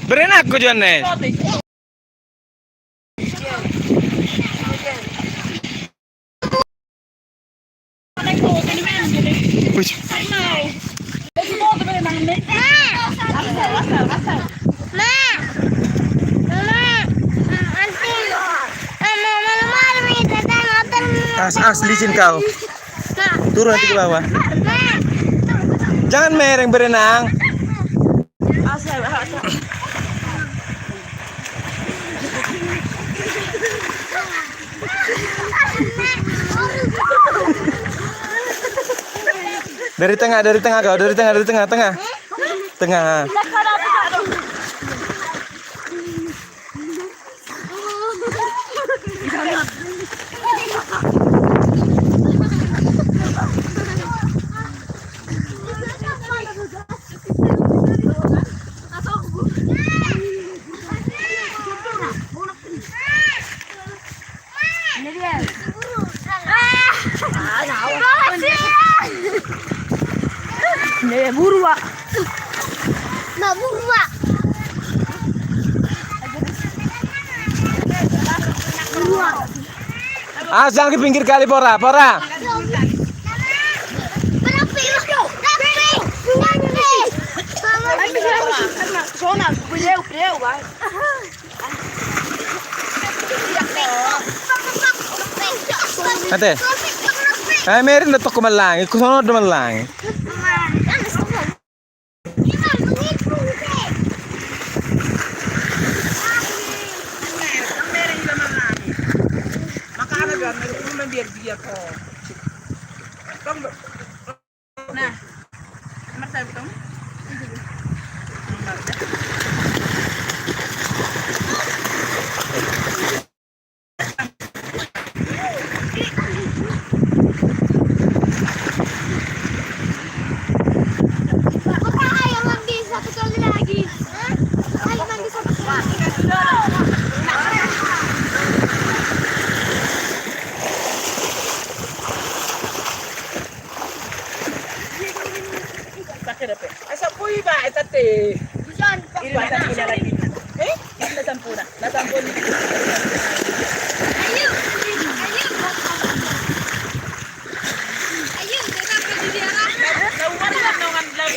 Berenak ko dyan eh. Uy. Licin kau. Turun nanti ke bawah. Jangan mereng berenang. Dari tengah kau, dari tengah. Tengah. Nih, buru, Pak. Mbak buru, Pak. Jangan ke pinggir kali, Pora. Ate. Meron na to kumalang. Kusunod naman lang. Biar kok. Nah, nomor 1. Asa po iba, etate. Iri na lagi. Iri na tampuna. Natampun. Ayo. Ayo, kita pergi di arah. Naungan lang, naungan lang.